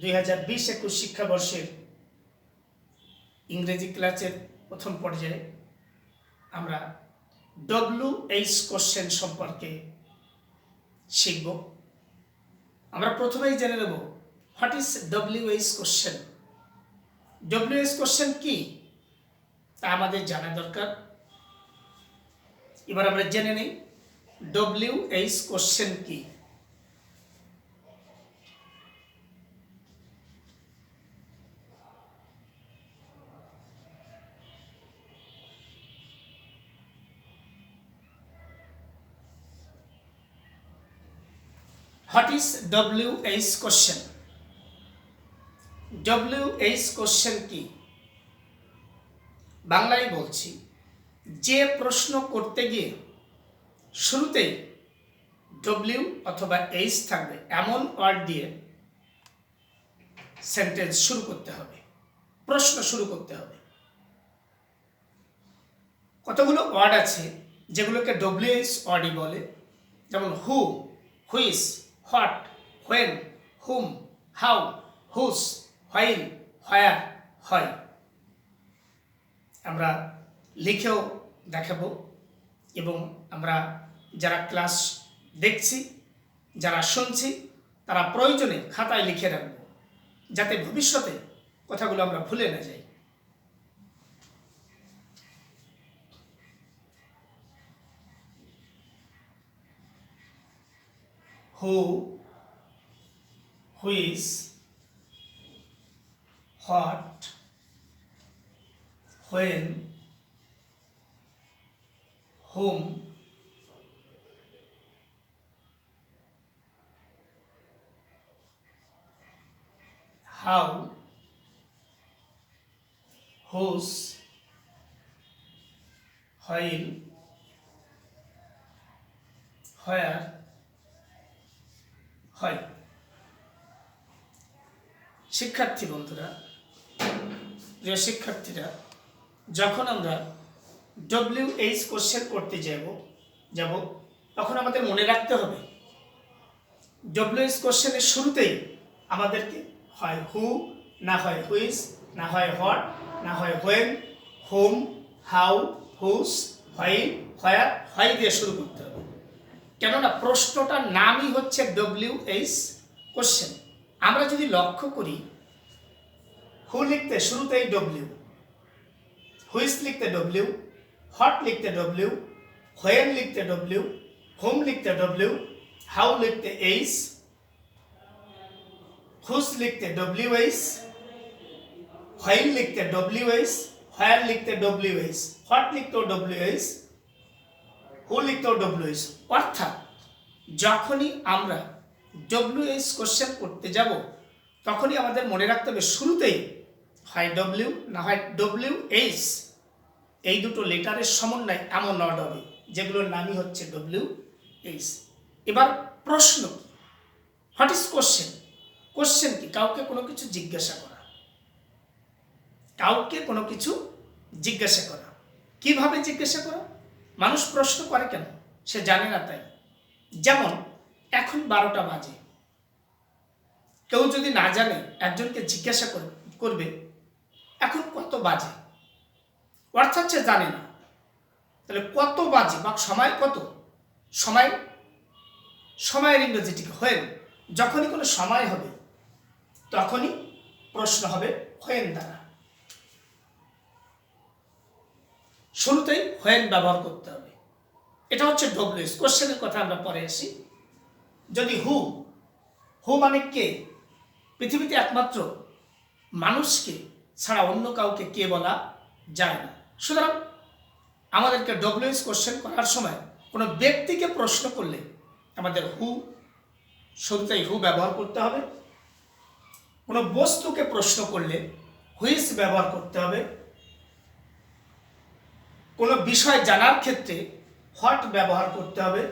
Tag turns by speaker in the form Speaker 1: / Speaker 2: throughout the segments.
Speaker 1: 2020-21 শিক্ষাবর্ষের ইংরেজি ক্লাসের প্রথম পর্যায়ে আমরা WH কোশ্চেন সম্পর্কে শিখব। আমরা প্রথমেই জেনে নেব what is WH question. WH question কি তা আমাদের জানা দরকার। এবার আমরা জেনে নিই WH কোশ্চেন কি। What is WH question? WH question কি? বাংলায় বলছি, যে প্রশ্ন করতে গিয়ে শুরুতেই W অথবা H থাকবে এমন ওয়ার্ড দিয়ে সেন্টেন্স শুরু করতে হবে, প্রশ্ন শুরু করতে হবে। কতগুলো ওয়ার্ড আছে যেগুলোকে WH ওয়ার্ডই বলে, যেমন who, which, what, when, whom, how, whose, while, where, হয়। আমরা লিখেও দেখাবো এবং আমরা যারা ক্লাস দেখছি, যারা শুনছি, তারা প্রয়োজনে খাতায় লিখে রাখবো, যাতে ভবিষ্যতে কথাগুলো আমরা ভুলে না যাই। Who, which, what, when, whom, how, whose, while, where, হয়। শিক্ষার্থী বন্ধুরা, প্রিয় শিক্ষার্থীরা, যখন আমরা WH কোশ্চেন করতে যাব তখন আমাদের মনে রাখতে হবে WH কোশ্চেনের শুরুতেই আমাদেরকে হয় হু, না হয় হুইচ, না হয় হোয়াট, না হয় when, whom, how, whose, while, where, হয় দিয়ে শুরু করতে হবে। কেননা প্রশ্নটার নামই হচ্ছে WH কোশ্চেন। আমরা যদি লক্ষ্য করি, হু লিখতে শুরুতেই W, হুইচ লিখতে W, হোয়াট লিখতে W, হোয়েন লিখতে W, হুম লিখতে W, হাউ লিখতে H, হুস লিখতে WH, হোয়াইল লিখতে WH, হোয়ার লিখতে WH, হোয়াট লিখতেও WH, হু লিখতেও WH। অর্থাৎ যখনই আমরা WH কোশ্চেন করতে যাব তখনই আমাদের মনে রাখতে হবে শুরুতেই হয় W না হয় WH, এই দুটো লেটারের সমন্বয় এমন ওয়ার্ড হবে যেগুলোর নামই হচ্ছে WH। এবার প্রশ্ন কি? What is question? কোশ্চেন কি? কাউকে কোনো কিছু জিজ্ঞাসা করা, কাউকে কোনো কিছু জিজ্ঞাসা করা। কিভাবে জিজ্ঞাসা করা? মানুষ প্রশ্ন করে কেন? সে জানে না তাই। যেমন এখন 12টা বাজে, কেউ যদি না জানে একজনকে জিজ্ঞাসা করবে এখন কত বাজে, অর্থাৎ সে জানে না। তাহলে কত বাজে বা সময় কত, সময়ের ইংরেজিটিকে হোয়েন। যখনই কোনো সময় হবে তখনই প্রশ্ন হবে হোয়েন দ্বারা। শুরুতেই হোয়েন ব্যবহার করতে হবে। এটা হচ্ছে WH কোশ্চেনের কথা আমরা পরে আসি। যদি হু মানে কে, পৃথিবীতে একমাত্র মানুষকে ছাড়া অন্য কাউকে কে বলা যায় না। সুতরাং আমাদেরকে WH কোশ্চেন করার সময় কোনো ব্যক্তিকে প্রশ্ন করলে আমাদের শুরুতেই হু ব্যবহার করতে হবে। কোনো বস্তুকে প্রশ্ন করলে হুইচ ব্যবহার করতে হবে। কোনো বিষয় জানার ক্ষেত্রে হোয়াট ব্যবহার করতে হবে।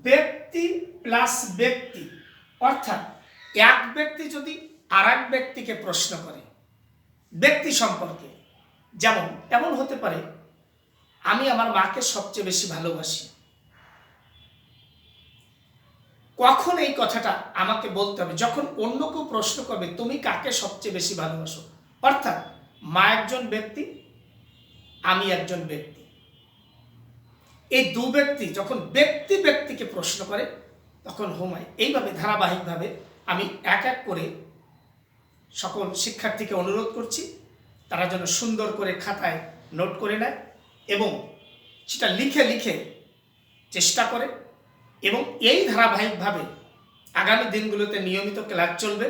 Speaker 1: ব্যক্তি প্লাস ব্যক্তি, অর্থাৎ এক ব্যক্তি যদি আর এক ব্যক্তিকে প্রশ্ন করে ব্যক্তি সম্পর্কে, যেমন এমন হতে পারে আমি আমার মাকে সবচেয়ে বেশি ভালোবাসি। কখন এই কথাটা আমাকে বলতে হবে? যখন অন্য কেউ প্রশ্ন করবে তুমি কাকে সবচেয়ে বেশি ভালোবাসো, অর্থাৎ মা একজন ব্যক্তি, আমি একজন ব্যক্তি, এই দু ব্যক্তি যখন ব্যক্তি ব্যক্তিকে প্রশ্ন করে তখন হুমায় এইভাবে ধারাবাহিকভাবে আমি এক এক করে সকল শিক্ষার্থীকে অনুরোধ করছি তারা যেন সুন্দর করে খাতায় নোট করে নেয় এবং সেটা লিখে লিখে চেষ্টা করে, এবং এই ধারাবাহিকভাবে আগামী দিনগুলোতে নিয়মিত ক্লাস চলবে।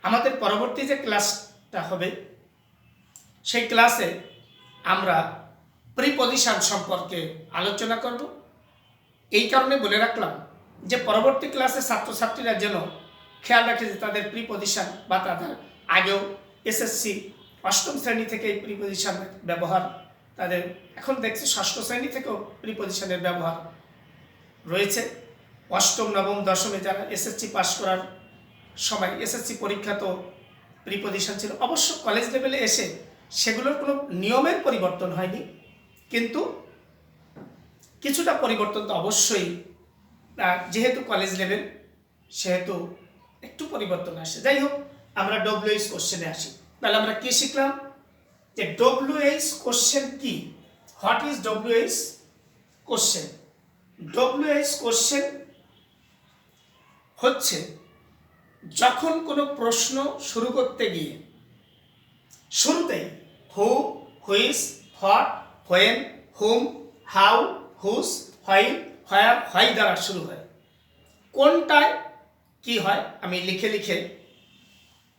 Speaker 1: আমাদের পরবর্তী যে ক্লাসটা হবে সেই ক্লাসে আমরা প্রিপজিশন সম্পর্কে আলোচনা করব। এই কারণে বলে রাখলাম যে পরবর্তী ক্লাসে ছাত্রছাত্রীরা যেন খেয়াল রাখে যে তাদের প্রিপজিশন বা তাদের আগেও এসএসসি অষ্টম শ্রেণী থেকে এই প্রিপজিশনের ব্যবহার, তাদের এখন দেখছি ষষ্ঠ শ্রেণী থেকেও প্রিপজিশনের ব্যবহার রয়েছে। অষ্টম নবম দশমে যারা এসএসসি পাস করার সময় এসএসসি পরীক্ষা তো প্রিপজিশন ছিল, অবশ্য কলেজ লেভেলে এসে সেগুলোর কোনো নিয়মের পরিবর্তন হয়নি, কিন্তু কিছুটা পরিবর্তন তো অবশ্যই, যেহেতু কলেজ লেভেল সেহেতু একটু পরিবর্তন আসে। যাই হোক, আমরা ডব্লিউএইচ কোশ্চেনে আসি। তাহলে আমরা কি শিখলাম যে ডব্লিউএইচ কোশ্চেন কি, what is WH question. WH question হচ্ছে যখন কোনো প্রশ্ন শুরু করতে গিয়ে শুরুতেই who, which, what, when, whom, how, whose, while, where, why দ্বারা শুরু হয়। কোনটায় কি হয় আমি লিখে লিখে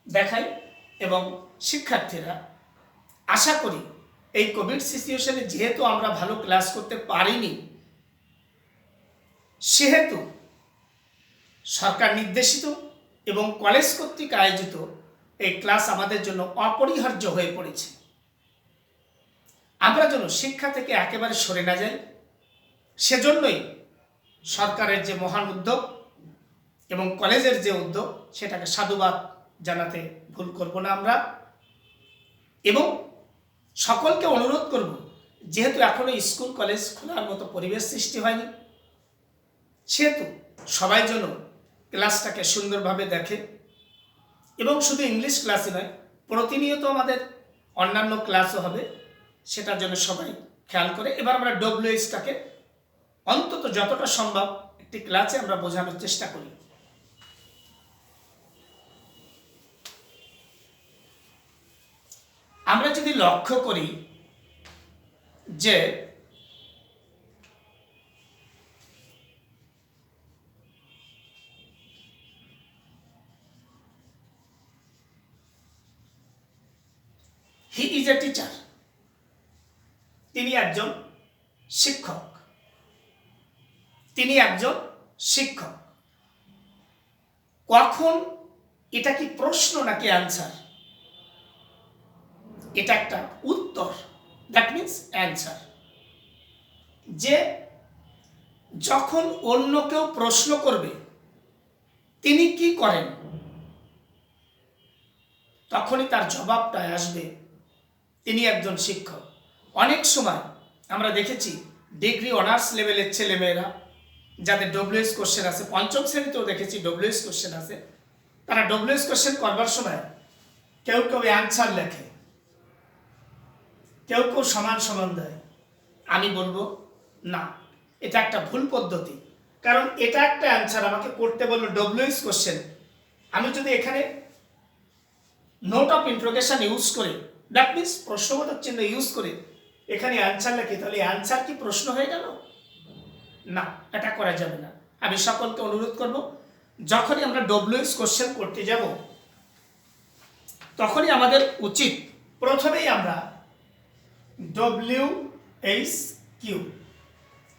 Speaker 1: দেখাই এবং শিক্ষার্থীরা আশা করি এই কোভিড সিচুয়েশনে যেহেতু আমরা ভালো ক্লাস করতে পারিনি, সেহেতু সরকার নির্দেশিত এবং কলেজ কর্তৃক আয়োজিত এই ক্লাস আমাদের জন্য অপরিহার্য হয়ে পড়েছে। আমরা যেন শিক্ষা থেকে একেবারে সরে না যাই, সেজন্যই সরকারের যে মহান উদ্যোগ এবং কলেজের যে উদ্যোগ সেটাকে সাধুবাদ জানাতে ভুল করব না আমরা। এবং সকলকে অনুরোধ করব, যেহেতু এখনো স্কুল কলেজ খোলার মতো পরিবেশ সৃষ্টি হয়নি, সেহেতু সবাই যেন ক্লাসটাকে সুন্দরভাবে দেখে এবং শুধু ইংলিশ ক্লাসই নয়, প্রতিনিয়ত আমাদের অন্যান্য ক্লাসও হবে, সেটার জন্য সবাই খেয়াল করে। এবার আমরা ডব্লিউএইচটাকে অন্তত যতটা সম্ভব একটি ক্লাসে আমরা বোঝানোর চেষ্টা করি। আমরা যদি লক্ষ্য করি যে হি ইজ এ টিচার, তিনি একজন শিক্ষক, তিনি একজন শিক্ষক। কখন এটা কি প্রশ্ন নাকি অ্যান্সার? এটা একটা উত্তর, দ্যাট মিন্স অ্যান্সার। যে যখন অন্য কেউ প্রশ্ন করবে তিনি কি করেন, তখনই তার জবাবটা আসবে তিনি একজন শিক্ষক। অনেক সময় আমরা দেখেছি ডিগ্রি অনার্স লেভেলের ছেলেমেয়েরা যাদের ডব্লিউএস কোশ্চেন আছে, পঞ্চম শ্রেণীতেও দেখেছি ডব্লিউএস কোশ্চেন আছে, তারা ডব্লিউএস কোশ্চেন করবার সময় কেউ কেউ অ্যান্সার লেখে, কেউ কেউ সমান সমান দেয়। আমি বলবো না, এটা একটা ভুল পদ্ধতি। কারণ এটা একটা অ্যান্সার আমাকে করতে বললো ডব্লিউএস কোশ্চেন, আমি যদি এখানে নোট অফ ইন্ট্রোগেশন ইউজ করে, দ্যাট মিন্স প্রশ্নবোধক চিহ্ন ইউজ করে এখানে অ্যান্সার লেখি, তাহলে অ্যান্সার কি প্রশ্ন হয়ে গেল? না, এটা করা যাবে না। আমি সকলকে অনুরোধ করব, যখনই আমরা ডব্লিউএস কোশ্চেন করতে যাব তখনই আমাদের উচিত প্রথমেই আমরা ডব্লিউএইচ কিউ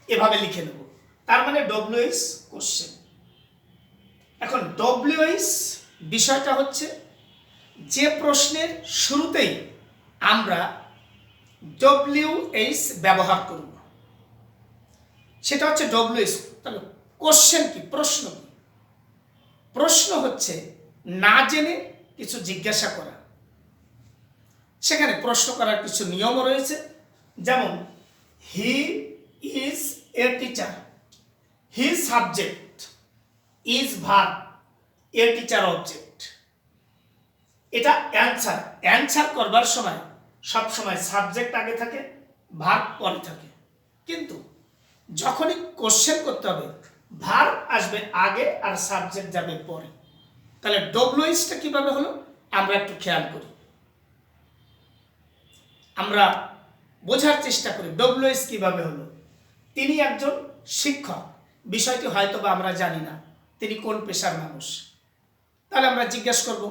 Speaker 1: এভাবে লিখে নেব, তার মানে ডব্লিউএইচ কোশ্চেন। এখন ডব্লিউএইচ বিষয়টা হচ্ছে যে প্রশ্নের শুরুতেই আমরা ডব্লিউএইচ ব্যবহার করব, সেটা হচ্ছে ডব্লিউএইচ। তাহলে কোশ্চেন কি, প্রশ্ন কি? প্রশ্ন হচ্ছে না জেনে কিছু জিজ্ঞাসা করা। সেখানে প্রশ্ন করার কিছু নিয়ম রয়েছে, যেমন he is a teacher, he subject, is verb, a teacher object. এটা অ্যানসার। অ্যানসার করবার সময় সব সময় সাবজেক্ট আগে থাকে, ভার্ব পরে থাকে। কিন্তু যখনই কোশ্চেন করতে হবে ভার্ব আসবে আগে আর সাবজেক্ট যাবে পরে। তাহলে ডব্লিউএইচটা কিভাবে হলো আমরা একটু খেয়াল করি, আমরা বোঝার চেষ্টা করি ডব্লিউএইচ কিভাবে হলো। তিনি একজন শিক্ষক, বিষয়টি হয়তো বা আমরা জানি না তিনি কোন পেশার মানুষ। তাহলে আমরা জিজ্ঞেস করব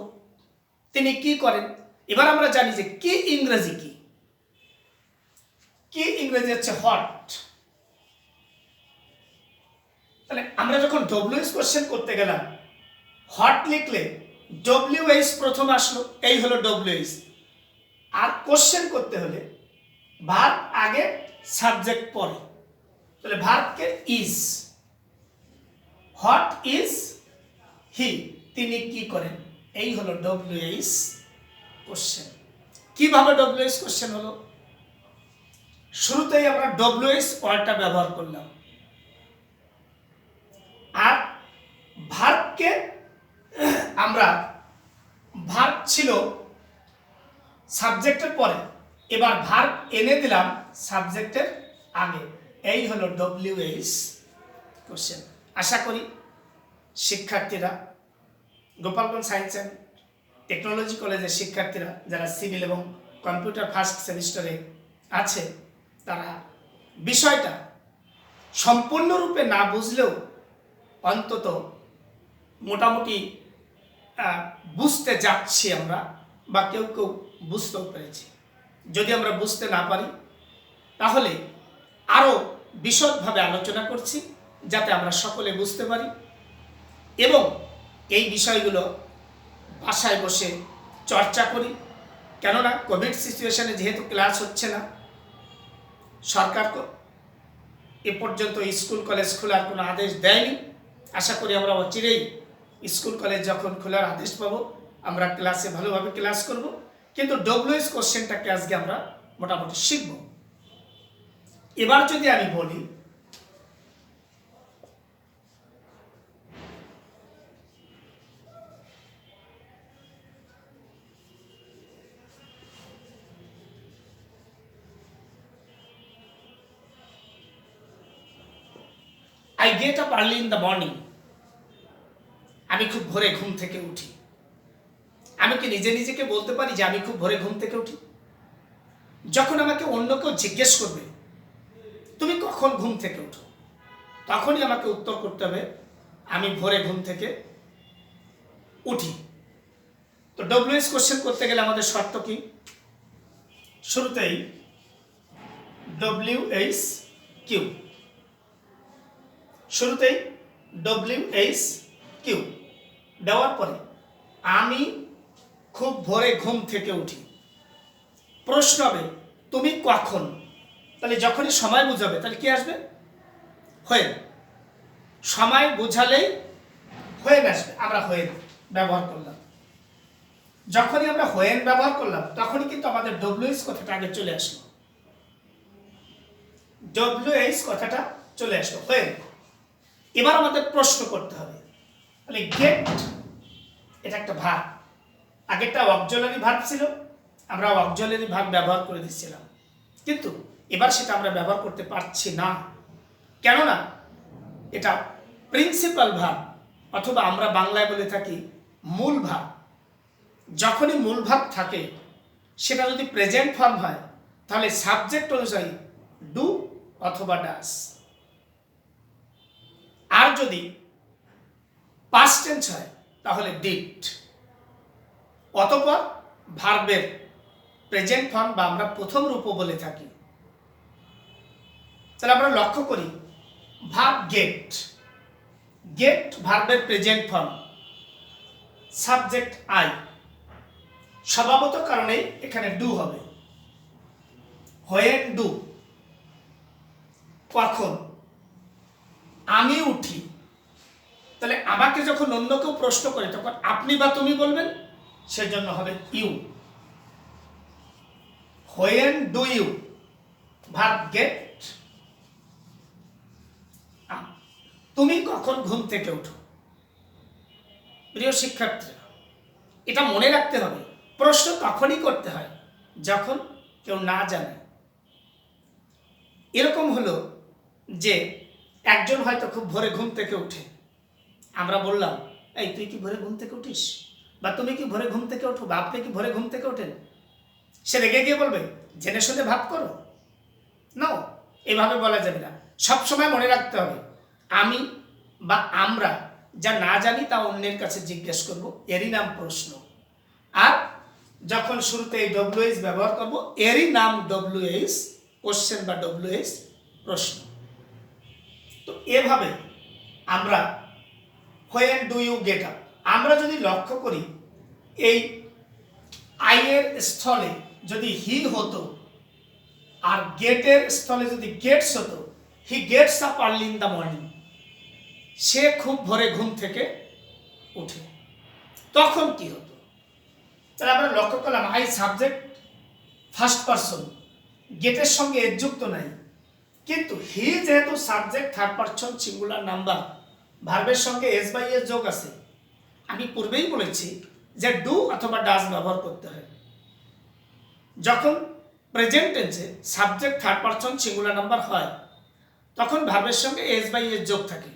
Speaker 1: তিনি কি করেন। এবার আমরা জানি যে কি ইংরেজি কি, কি ইংরেজি হচ্ছে হট। তাহলে আমরা যখন ডব্লিউএইচ কোশ্চেন করতে গেলাম, হট লিখলে ডব্লিউএইচ প্রথম আসলো, এই হলো ডব্লিউএইচ। আর কোশ্চেন করতে হলে ভার্ব আগে সাবজেক্ট পরে। তাহলে ভার্বকে ইজ, হট ইজ হি, তিনি কি করেন, এই হলো ডব্লিউএইচ কোশ্চেন। কিভাবে ডব্লিউএইচ কোশ্চেন হলো, শুরুতেই আমরা ডব্লিউএইচ ওয়ার্ডটা ব্যবহার করলাম, আর ভার্বকে আমরা, ভার্ব ছিল সাবজেক্টের পরে, এবার ভার্ব এনে দিলাম সাবজেক্টের আগে, এই হলো ডব্লিউএইচ কোশ্চেন। আশা করি শিক্ষার্থীরা, গোপালগঞ্জ সায়েন্স অ্যান্ড টেকনোলজি কলেজের শিক্ষার্থীরা যারা সিভিল এবং কম্পিউটার ফার্স্ট সেমিস্টারে আছে, তারা বিষয়টা সম্পূর্ণরূপে না বুঝলেও অন্তত মোটামুটি বুঝতে যাচ্ছি আমরা, বা কেউ কেউ বুঝতেও পেরেছি। যদি আমরা বুঝতে না পারি তাহলে আরও বিশদভাবে আলোচনা করছি যাতে আমরা সকলে বুঝতে পারি, এবং এই বিষয়গুলো বাসায় বসে চর্চা করি। কেননা কোভিড সিচুয়েশনে যেহেতু ক্লাস হচ্ছে না, সরকার এ পর্যন্ত স্কুল কলেজ খোলার কোনো আদেশ দেয়নি। আশা করি আমরা অচিরেই স্কুল কলেজ যখন খোলার আদেশ পাবো আমরা ক্লাসে ভালোভাবে ক্লাস করব। কিন্তু ডব্লিউএইচ কোশ্চেনটাকে আজকে আমরা মোটামুটি শিখব। এবার যদি আমি বলি I get up early in the morning, আমি খুব ভোরে ঘুম থেকে উঠি। আমি কি নিজে নিজেকে বলতে পারি যে আমি খুব ভোরে ঘুম থেকে উঠি? যখন আমাকে অন্য কেউ জিজ্ঞেস করবে তুমি কখন ঘুম থেকে উঠো, তখনই আমাকে উত্তর করতে হবে আমি ভোরে ঘুম থেকে উঠি। তো ডব্লিউএইচ কোশ্চেন করতে গেলে আমাদের শর্ত কি, শুরুতেই ডব্লিউএইচ কিউ, শুরুতেই ডব্লিউএইচ কিউ দেওয়ার পরে আমি খুব ভোরে ঘুম থেকে উঠি। প্রশ্ন হবে তুমি কখন, তাহলে যখনই সময় বুঝাবে তাহলে কি আসবে, হোয়েন। সময় বুঝালেই হোয়েন আসবে, আমরা হোয়েন ব্যবহার করলাম। যখনই আমরা হোয়েন ব্যবহার করলাম তখনই কিন্তু আমাদের ডব্লিউএইচ কথাটা আগে চলে আসলো, ডব্লিউএইচ কথাটা চলে আসলো, হোয়েন। এবার আমাদের প্রশ্ন করতে হবে, তাহলে গেট এটা একটা ভার্ব, আগেরটা অক্সিলারি ভার্ব ছিল, আমরা অক্সিলারি ভার্ব ব্যবহার করে দিচ্ছিলাম, কিন্তু এবার সেটা আমরা ব্যবহার করতে পারছি না। কেননা এটা প্রিন্সিপাল ভার্ব, অথবা আমরা বাংলায় বলে থাকি মূল ভার্ব। যখনই মূল ভার্ব থাকে সেটা যদি প্রেজেন্ট ফর্ম হয় তাহলে সাবজেক্ট অনুযায়ী ডু অথবা ডাস, আর যদি পাস্ট টেন্স হয় তাহলে ডিড। অতঃপর ভার্বের প্রেজেন্ট ফর্ম বা আমরা প্রথম রূপও বলে থাকি। তাহলে আমরা লক্ষ্য করি ভার্ব গেট, গেট ভার্বের প্রেজেন্ট ফর্ম, সাবজেক্ট আই, স্বভাবত কারণে এখানে ডু হবে। হোয়েন ডু, কখন, আমি উঠি। তাহলে আমাকে যখন অন্য কেউ প্রশ্ন করে তখন আপনি বা তুমি বলবেন, সেজন্য হবে you. When do you, verb get. তুমি কখন ঘুম থেকে উঠো, প্রিয় শিক্ষার্থীরা, এটা মনে রাখতে হবে, প্রশ্ন তখনই করতে হয় যখন কেউ না জানে। এরকম হলো যে একজন হয়তো খুব ভোরে ঘুম থেকে উঠে, আমরা বললাম, এই তুই কি ভোরে ঘুম থেকে উঠিস, বা তুমি কি ভোরে ঘুম থেকে ওঠো, বা আপনি কি ভোরে ঘুম থেকে ওঠেন? সে রেগে গিয়ে বলবে জেনে শুনে ভাব করো? নাও, এভাবে বলা যাবে না। সবসময় মনে রাখতে হবে, আমি বা আমরা যা না জানি তা অন্যের কাছে জিজ্ঞেস করব, এরই নাম প্রশ্ন। আর যখন শুরুতে এই ডব্লিউএইচ ব্যবহার করব, এরই নাম ডব্লিউএইচ, কোশ্চেন বা ডব্লিউএইচ প্রশ্ন। তো এভাবে আমরা when do you get up, আমরা যদি লক্ষ্য করি এই আই এর স্থলে যদি হি হতো আর গেটের স্থলে যদি গেটস হতো, he gets up early in the morning, সে খুব ভোরে ঘুম থেকে উঠে। তখন কি হতো? তাহলে আমরা লক্ষ্য করলাম আই সাবজেক্ট ফার্স্ট পারসন, গেটের সঙ্গে এর যুক্ত নাই, কিন্তু হি যেহেতু subject third person singular number, ভার্বের সঙ্গে এস বাই এস যোগ আছে। আমি পূর্বেই বলেছি যে ডু অথবা ডাজ ব্যবহার করতে হয়। যখন প্রেজেন্ট টেন্সে subject third person singular number হয়, তখন ভার্বের সঙ্গে এস বাই এস যোগ থাকে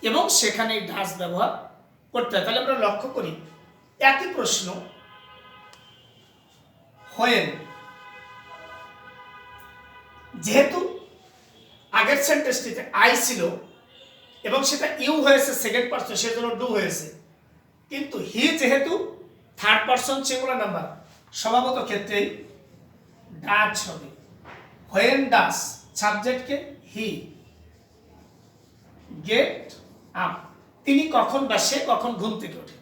Speaker 1: এবং সেখানে ডাজ ব্যবহার করতে হয়। তাহলে আমরা লক্ষ্য করি একই প্রশ্ন, হোয়েন, যেহেতু আগের সেন্টেন্সটিতে আই ছিল এবং সেটা ইউ হয়েছে সেকেন্ড পারসন, সেজন্য ডু হয়েছে, কিন্তু হি যেহেতু থার্ড পারসন সিঙ্গুলার নাম্বার, স্বভাবত ক্ষেত্রেই ডাজ হবে। হোয়েন ডাজ সাবজেক্টকে হি গেট আপ, তিনি কখন বা সে কখন ঘুম থেকে ওঠে।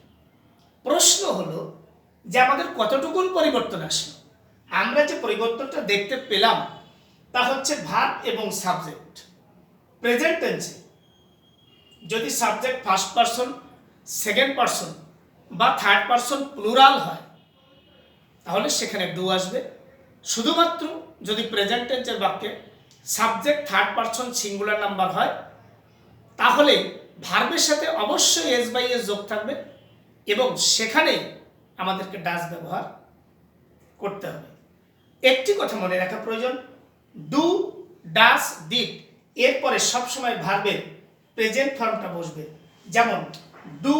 Speaker 1: প্রশ্ন হলো যে আমাদের কতটুকুন পরিবর্তন আসলো। আমরা যে পরিবর্তনটা দেখতে পেলাম তা হচ্ছে ভার্ব এবং সাবজেক্ট। প্রেজেন্ট টেন্সে যদি subject first person, second person বা থার্ড পারসন প্লুরাল হয়, তাহলে সেখানে ডু আসবে। শুধুমাত্র যদি প্রেজেন্ট টেন্সের বাক্যে subject third person singular number হয়, তাহলে ভার্বের সাথে অবশ্যই এস বাই এস যোগ থাকবে এবং সেখানে আমাদেরকে ডাজ ব্যবহার করতে হবে। একটি কথা মনে রাখা প্রয়োজন, ডু, ডাজ, ডিড এরপরে সবসময় ভার্বের প্রেজেন্ট ফর্মটা বসবে। যেমন ডু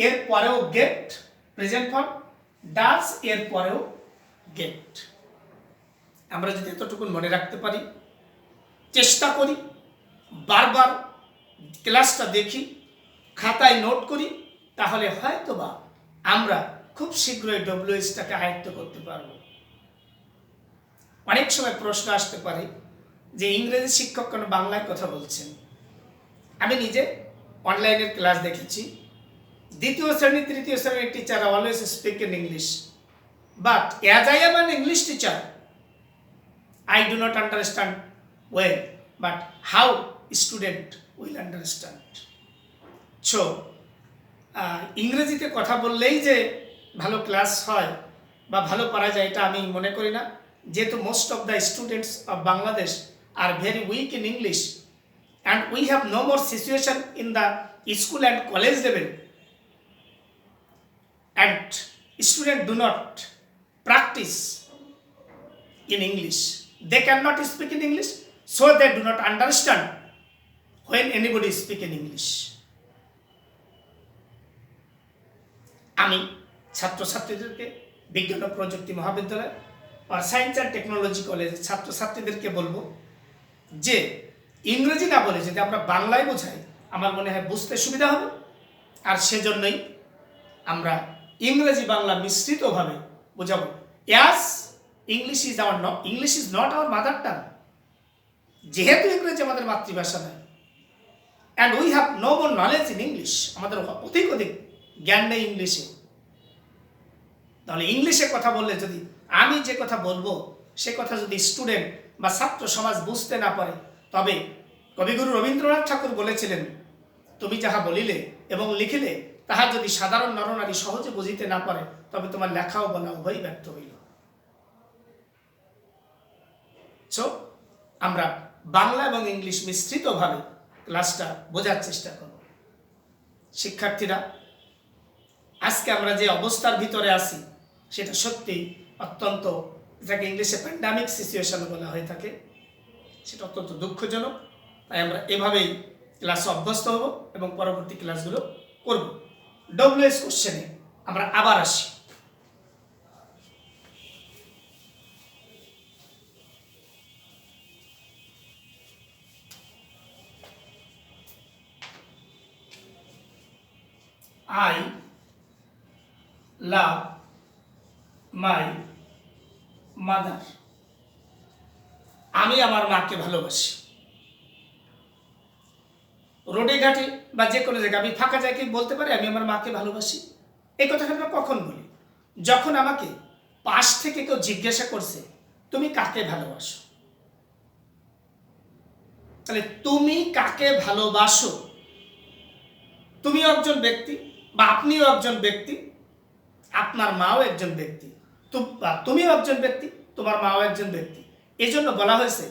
Speaker 1: এর পরেও গেট প্রেজেন্ট ফর্ম, ডাজ এর পরেও গেট। আমরা যদি এতটুকু মনে রাখতে পারি, চেষ্টা করি, বারবার ক্লাসটা দেখি, খাতায় নোট করি, তাহলে হয়তোবা আমরা খুব শীঘ্রই ডব্লিউএইচটাকে আয়ত্ত করতে পারব। অনেক সময় প্রশ্ন আসতে পারে যে ইংরেজি শিক্ষক কেন বাংলায় কথা বলছেন। আমি নিজে অনলাইনের ক্লাস দেখেছি, দ্বিতীয় শ্রেণী তৃতীয় শ্রেণীর teacher always speak in English, but as I am an English teacher I do not understand well, but how student will understand. So, ইংরেজিতে কথা বললেই যে ভালো ক্লাস হয় বা ভালো পড়া যায় এটা আমি মনে করি না, যেহেতু most of the students of Bangladesh are very weak in English and we have no more situation in the school and college level, and student do not practice in English. They cannot speak in English, so they do not understand when anybody speak in English. আমি ছাত্রছাত্রীদেরকে বিজ্ঞান ও প্রযুক্তি মহাবিদ্যালয় আর science and technology কলেজের ছাত্রছাত্রীদেরকে বলবো যে ইংরেজি না বলে যদি আমরা বাংলায় বোঝাই, আমার মনে হয় বুঝতে সুবিধা হবে। আর সেজন্যই আমরা ইংরেজি বাংলা মিশ্রিতভাবে বোঝাবো। English is not our mother tongue, যেহেতু ইংরেজি আমাদের মাতৃভাষা নয়, and we have no more knowledge in English, আমাদের অধিক জ্ঞান নেই ইংলিশে। তাহলে ইংলিশে কথা বললে যদি আমি যে কথা বলবো সে কথা যদি স্টুডেন্ট বা ছাত্র সমাজ বুঝতে না পারে, তবে কবিগুরু রবীন্দ্রনাথ ঠাকুর বলেছিলেন, তুমি যাহা বলিলে এবং লিখিলে তাহা যদি সাধারণ নরনারী সহজে বুঝিতে না পারে, তবে তোমার লেখা ও বলা উভয়ই ব্যর্থ হইল। সো আমরা বাংলা এবং ইংলিশ মিশ্রিতভাবে ক্লাসটা বোঝার চেষ্টা করব। শিক্ষার্থীরা, আজকে আমরা যে অবস্থার ভিতরে আছি সেটা সত্যি অত্যন্ত, যেটাকে ইংলিশে প্যান্ডামিক সিচুয়েশন বলা হয়ে থাকে, সেটা অত্যন্ত দুঃখজনক। তাই আমরা এভাবেই ক্লাসে অভ্যস্ত হব এবং পরবর্তী ক্লাসগুলো করব। ডব্লিউএস কোশ্চেনে আমরা আবার আসি। I love my mother. আমি আমার মাকে ভালোবাসি। রোডে ঘাটে বা যে কোনো জায়গায় আমি ফাঁকা জায়গায় বলতে পারি আমি আমার মাকে ভালোবাসি। এই কথাটা আমরা কখন বলি? যখন আমাকে পাশ থেকে কেউ জিজ্ঞাসা করছে তুমি কাকে ভালোবাসো। তাহলে তুমি কাকে ভালোবাসো, তুমিও একজন ব্যক্তি বা আপনিও একজন ব্যক্তি, আপনার মাও একজন ব্যক্তি, তুমিও একজন ব্যক্তি, তোমার মাও একজন ব্যক্তি। এই জন্য বলা হয়েছে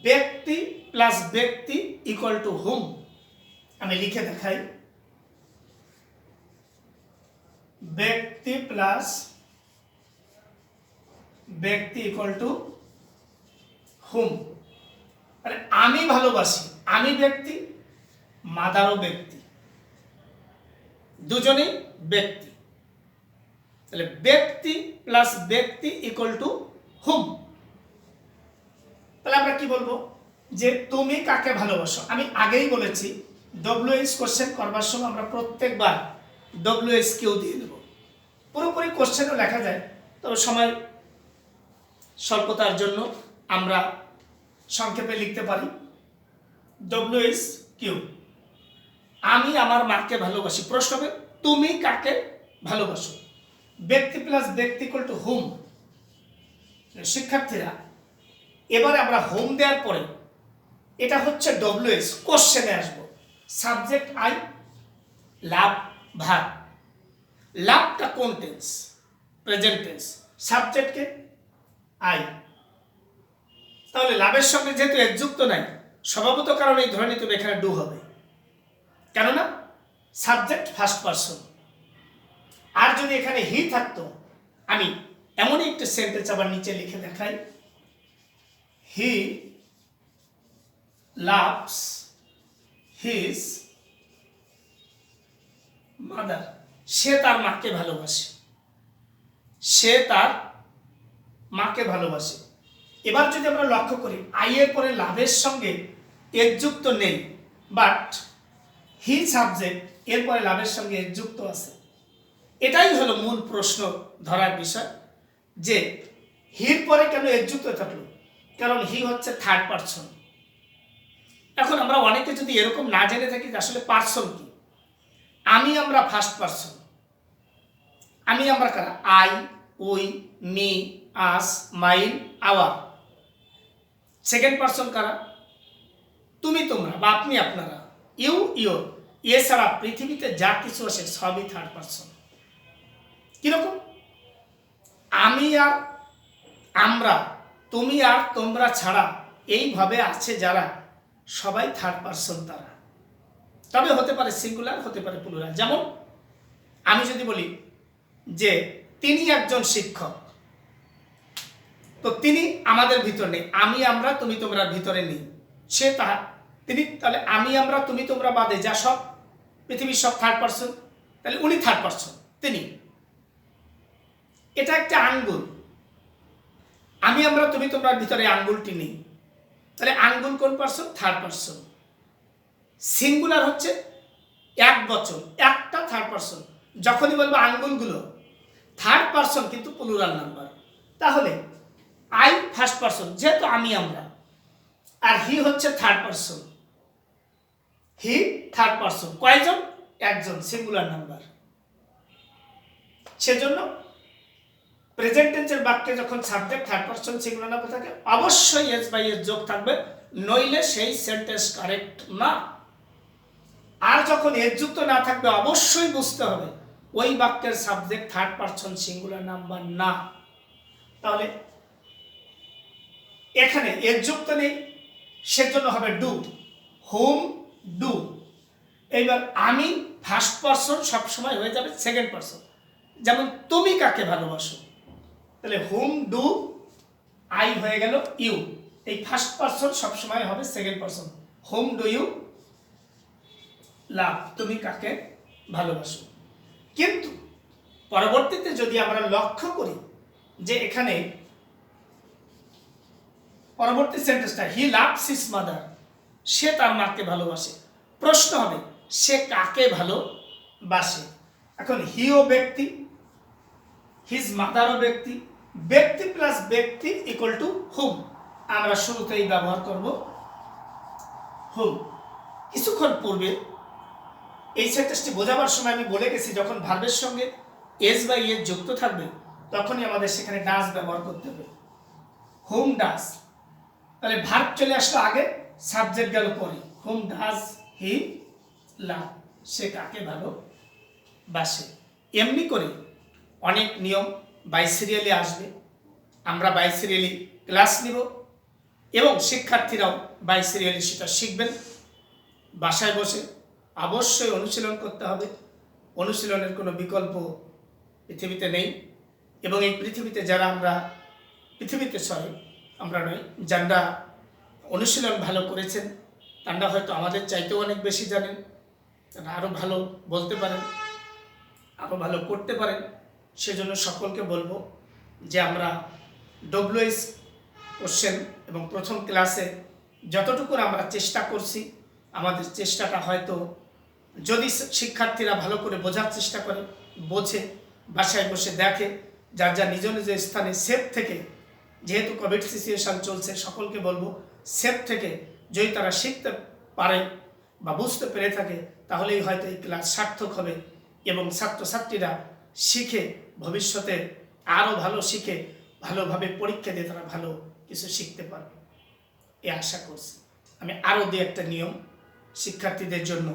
Speaker 1: ব্যক্তি প্লাস ব্যক্তি ইকুয়াল টু হুম। আমি লিখে দেখাই, ব্যক্তি প্লাস ব্যক্তি ইকুয়াল টু হুম। মানে আমি ভালোবাসি, আমি ব্যক্তি, মাদারও ব্যক্তি, দুজনেই ব্যক্তি। তাহলে ব্যক্তি প্লাস ব্যক্তি ইকুয়াল টু হুম। তাহলে আমরা কি বলবো যে তুমি কাকে ভালোবাসো। আমি আগেই বলেছি ডব্লিউএস কোশ্চেন করবার সময় আমরা প্রত্যেকবার ডব্লিউএস কেউ দিয়ে দেব। পুরোপুরি কোশ্চেনও লেখা যায়, তবে সময় স্বল্পতার জন্য আমরা সংক্ষেপে লিখতে পারি ডব্লিউএস কিউ। আমি আমার মাকে ভালোবাসি। প্রশ্ন হবে তুমি কাকে ভালোবাসো। ব্যক্তি প্লাস ব্যক্তি ইকুয়াল টু হুম। শিক্ষার্থীরা এবারে আমরা হোম দেওয়ার পরে এটা হচ্ছে ডব্লিউএস, কোশ্চেনে আসবো। Subject I, love verb. লাভটা কোন টেন্স? Present tense. সাবজেক্টকে আই। তাহলে লাভের সঙ্গে যেহেতু এক যুক্ত নাই, স্বভাবত কারণে ধরে নিতে হবে এখানে ডু হবে, কেননা সাবজেক্ট ফার্স্ট পারসন। আর যদি এখানে হি থাকতো, আমি এমনই একটা সেন্টেন্স আবার নিচে লিখে দেখাই, হি লাভস হিজ মাদার। সে তার মাকে ভালোবাসে, সে তার মাকে ভালোবাসে। এবার যদি আমরা লক্ষ্য করি আই এর পরে লাভের সঙ্গে এর যুক্ত নেই, বাট হি সাবজেক্ট এরপরে লাভের সঙ্গে এর যুক্ত আছে। এটাই হলো মূল প্রশ্ন ধরার বিষয়, যে হির পরে কেন এর যুক্ত থাকলো? কারণ হি হচ্ছে থার্ড পারসন। এখন আমরা অনেকে যদি এরকম না জেনে থাকি যে আসলে পারসন কি, আমি আমরা ফার্স্ট পারসন। আমি আমরা কারা? I, we, me, us, mine, our. Second person কারা? তুমি, তোমরা বা আপনি, আপনারা, ইউ, ইউর। এছাড়া পৃথিবীতে যা কিছু আছে সবই থার্ড পারসন। কিরকম? আমি আর আমরা, তুমি আর তোমরা ছাড়া এইভাবে আছে যারা, সবাই থার্ড পারসন তারা। তবে হতে পারে সিঙ্গুলার, হতে পারে প্লুরাল। যেমন আমি যদি বলি যে তিনি একজন শিক্ষক, তো তিনি আমাদের ভিতর নেই, আমি আমরা তুমি তোমরা ভিতরে নেই, সে তাহার তিনি। তাহলে আমি আমরা তুমি তোমরা বাদে যা সব পৃথিবীর সব থার্ড পারসন, তাহলে উনি থার্ড পারসন, তিনি। এটা একটা আঙ্গুল, আমি আমরা তুমি তোমরা ভিতরে আঙ্গুলটি নেই, তাহলে আঙ্গুল কোন পারসন? Third person. সিঙ্গুলার হচ্ছে এক বচন, একটা থার্ড পারসন। যখনই বলবো আঙ্গুলগুলো থার্ড পারসন কিন্তু প্লুরাল নাম্বার। তাহলে আই ফার্স্ট পারসন, যেহেতু আমি আমরা, আর হি হচ্ছে third person. He third person, কয়জন? একজন, সিঙ্গুলার নাম্বার। সেজন্য প্রেজেন্ট টেন্সের বাক্যে যখন subject third person singular number থাকে, অবশ্যই এস বাই এস যোগ থাকবে, নইলে সেই সেন্টেন্স কারেক্ট না। আর যখন এর যুক্ত না থাকবে, অবশ্যই বুঝতে হবে ওই বাক্যের subject third person singular number না। তাহলে এখানে এর যুক্ত নেই, সেজন্য হবে ডু, হোম ডু। এইবার আমি ফার্স্ট পারসন সবসময় হয়ে যাবে সেকেন্ড পারসন। যেমন তুমি কাকে ভালোবাসো, তাহলে হুম ডু আই হয়ে গেল ইউ। এই ফার্স্ট পারসন সবসময় হবে second person. Whom do you love, তুমি কাকে ভালোবাসো। কিন্তু পরবর্তীতে যদি আমরা লক্ষ্য করি যে এখানে পরবর্তী সেন্টেন্সটা হি লাভস হিজ মাদার, সে তার মাকে ভালোবাসে। প্রশ্ন হবে সে কাকে ভালোবাসে। এখন হিও ব্যক্তি, হিজ মাদারও ব্যক্তি, ব্যক্তি প্লাস ব্যক্তি ইকুয়াল টু হুম। আমরা শুরুতেই ব্যবহার করব হুম। কিছুক্ষণ পূর্বে এই সেন্টেন্সটি বোঝাবার সময় আমি বলে গেছি যখন ভার্বের সঙ্গে এস বা ইয়েস যুক্ত থাকবে তখনই আমাদের সেখানে ডাজ ব্যবহার করতে হবে। হুম ডাজ, তাহলে ভার্ব চলে আসলো আগে, সাবজেক্ট গেল পরে। হুম ডাজ হি লাভ, সে কাকে ভালোবাসে। এমনি করে অনেক নিয়ম বাইসিরিয়ালি আসবে, আমরা বাইসিরিয়ালি ক্লাস নিব এবং শিক্ষার্থীরাও বাইসিরিয়ালি সেটা শিখবেন। বাসায় বসে অবশ্যই অনুশীলন করতে হবে, অনুশীলনের কোনো বিকল্প পৃথিবীতে নেই। এবং এই পৃথিবীতে যারা আমরা নয়, যারা অনুশীলন ভালো করেছেন তারা হয়তো আমাদের চাইতেও অনেক বেশি জানেন, তারা আরও ভালো বলতে পারেন, আরও ভালো করতে পারেন। সেজন্য সকলকে বলবো যে আমরা ডব্লিউএস কোশ্চেন এবং প্রথম ক্লাসে যতটুকু আমরা চেষ্টা করছি, আমাদের চেষ্টাটা হয়তো যদি শিক্ষার্থীরা ভালো করে বোঝার চেষ্টা করে, বোঝে, বাসায় বসে দেখে, যার যা নিজ নিজ স্থানে সেফ থেকে, যেহেতু কোভিড সিচুয়েশান চলছে সকলকে বলবো সেফ থেকে যদি তারা শিখতে পারে বা বুঝতে পেরে থাকে তাহলেই হয়তো এই ক্লাস সার্থক হবে এবং ছাত্রছাত্রীরা শিখে ভবিষ্যতে আরও ভালো শিখে ভালোভাবে পরীক্ষা দিয়ে তারা ভালো কিছু শিখতে পারবে এ আশা করছি। আমি আরও দু একটা নিয়ম শিক্ষার্থীদের জন্য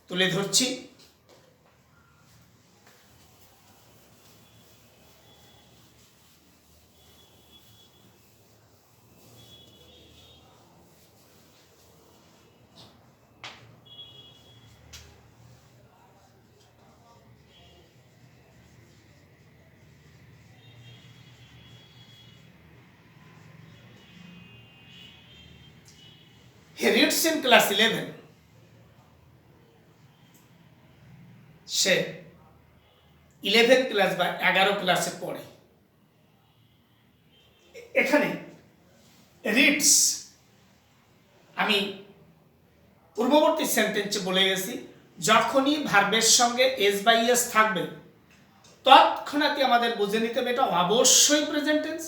Speaker 1: তুলে ধরছি। He reads in class 11, say 11 class বা 11 ক্লাসে পড়ে। এখানে রিডস আমি পূর্ববর্তী সেন্টেন্সে বলে গেছি যখনই ভার্বের সঙ্গে এস বাই এস থাকবে তৎক্ষণাৎই আমাদের বুঝে নিতে হবে এটা অবশ্যই প্রেজেন্ট টেন্স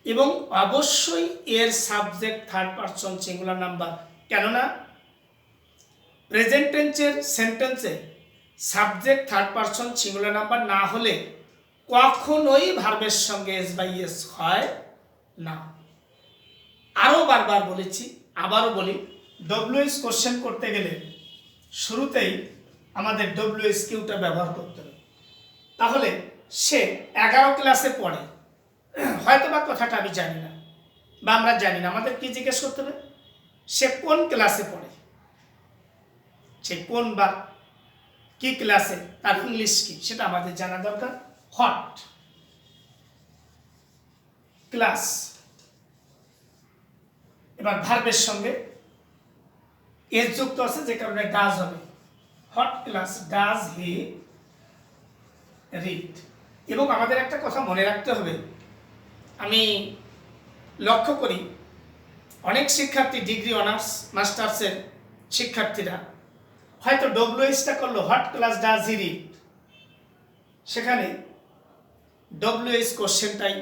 Speaker 1: এবং অবশ্যই এর subject third person singular number. কেননা প্রেজেন্ট টেন্সের সেন্টেন্সে subject third person singular number না হলে কখনোই ভার্বের সঙ্গে এস বাই এস হয় না। আরও বারবার বলেছি, আবারও বলি, ডব্লিউএস কোশ্চেন করতে গেলে শুরুতেই আমাদের ডব্লিউএস কিউটা ব্যবহার করতে হবে। তাহলে সে 11 ক্লাসে পড়ে, হয়তো বা কথাটা আমি জানি না বা আমরা জানি না, আমাদের কি জিজ্ঞেস করতে হবে, সে কোন ক্লাসে পড়ে, সে কোন বা কি ক্লাসে, তার ইংলিশ কি সেটা আমাদের জানা দরকার। হোয়াট ক্লাস, এবার ভার্বের সঙ্গে এস যুক্ত আছে যে কারণে ডাজ হবে। What class does he read. এবং আমাদের একটা কথা মনে রাখতে হবে, আমি লক্ষ্য করি অনেক শিক্ষার্থী ডিগ্রি অনার্স মাস্টার্সের শিক্ষার্থীরা হয়তো ডব্লিউএসটা করলো what class does he read, সেখানে ডব্লিউএস কোশ্চেনটাই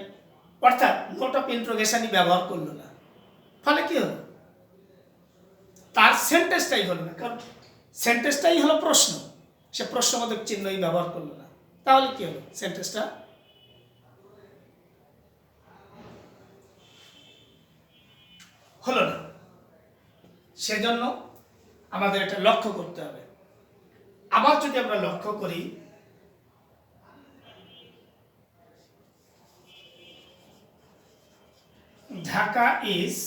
Speaker 1: অর্থাৎ নোট অফ ইন্ট্রোগেশনই ব্যবহার করলো না। ফলে কি হলো, তার সেন্টেন্সটাই হলো না, কারণ সেন্টেন্সটাই হলো প্রশ্ন, সে প্রশ্নবোধক চিহ্নই ব্যবহার করলো না। তাহলে কি হলো, সেন্টেন্সটা হলো না। সেজন্য আমাদের এটা লক্ষ্য করতে হবে। আবার যদি আমরা লক্ষ্য করি, Dhaka is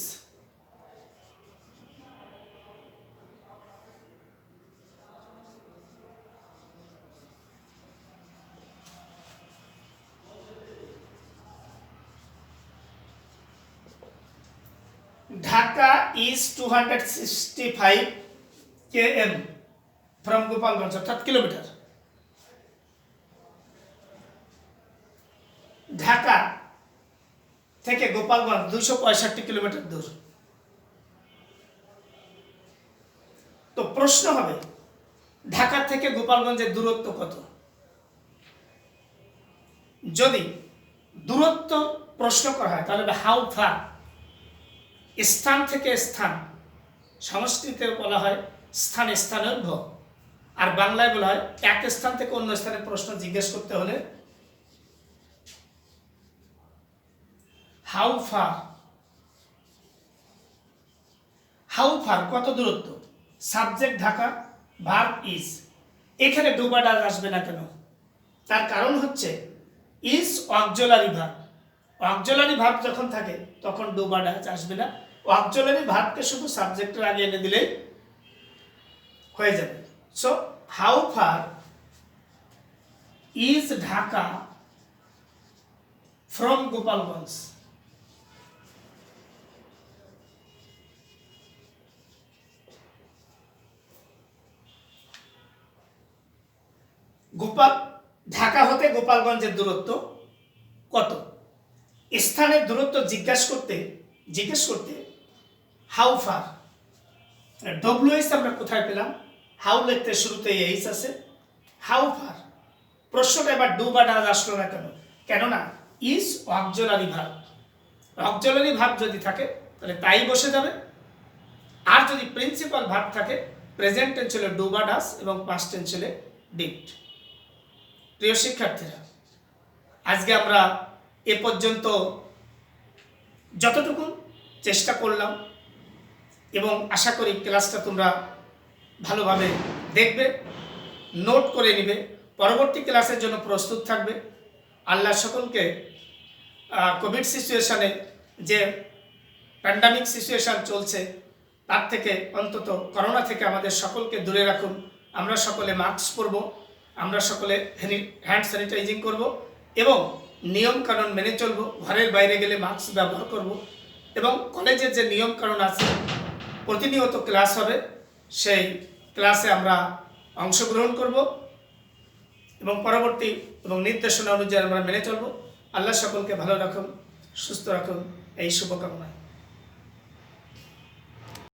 Speaker 1: Dhaka is 265 km from Gopalganj, অর্থাৎ কিলোমিটার। ঢাকা থেকে গোপালগঞ্জ 265 কিলোমিটার দূর। তো প্রশ্ন হবে ঢাকা থেকে গোপালগঞ্জের দূরত্ব কত? যদি দূরত্ব প্রশ্ন করা হয় তাহলে হাউ ফার, স্থান থেকে স্থান, সংস্কৃতে বলা হয় স্থান স্থানভ্য, আর বাংলায় বলা হয় এক স্থান থেকে অন্য স্থানে প্রশ্ন জিজ্ঞেস করতে হলে হাউ ফার। হাউ ফার কত দূরত্ব, সাবজেক্ট ঢাকা, ভার্ব ইজ। এখানে ডু বা ডাজ আসবে না কেন? তার কারণ হচ্ছে is auxiliary verb. Auxiliary verb যখন থাকে তখন ডু বা ডাজ আসবে না। অক্সিলারি ভার্বকে শুধু সাবজেক্টের আগে এনে দিলেই হয়ে যাবে। So how far is Dhaka from Gopalganj? Dhaka হতে গোপালগঞ্জের দূরত্ব কত? স্থানের দূরত্ব জিজ্ঞেস করতে হাউ ফার। ডব্লিউএইচ আমরা কোথায় পেলাম? হাউ লিখতে শুরুতে এইচ আছে, হাউ ফার। প্রশ্নটা এবার ডু বা ডাজ আসলো না কেন? কেননা is auxiliary verb. Auxiliary verb যদি থাকে তাহলে তাই বসে যাবে, আর যদি প্রিন্সিপাল ভার্ব থাকে প্রেজেন্ট টেন্স হলে ডু বা ডাজ এবং পাস্ট টেন্স হলে ডিড। প্রিয় শিক্ষার্থীরা, আজকে আমরা এ পর্যন্ত যতটুকু চেষ্টা করলাম এবং আশা করি ক্লাসটা তোমরা ভালোভাবে দেখবে, নোট করে নিবে, পরবর্তী ক্লাসের জন্য প্রস্তুত থাকবে। আল্লাহ সকলকে কোভিড সিচুয়েশানে যে প্যান্ডামিক সিচুয়েশান চলছে তার থেকে, অন্তত করোনা থেকে আমাদের সকলকে দূরে রাখুন। আমরা সকলে মাস্ক পরব, আমরা সকলে হ্যান্ড স্যানিটাইজিং করব এবং নিয়মকানুন মেনে চলব। ঘরের বাইরে গেলে মাস্ক ব্যবহার করব এবং কলেজের যে নিয়মকানুন আছে প্রতিনিয়ত ক্লাস হবে, সেই ক্লাসে আমরা অংশগ্রহণ করব এবং পরবর্তী এবং নির্দেশনা অনুযায়ী আমরা মেনে চলব। আল্লাহ সকলকে ভালো রাখুন, সুস্থ রাখুন, এই শুভকামনা।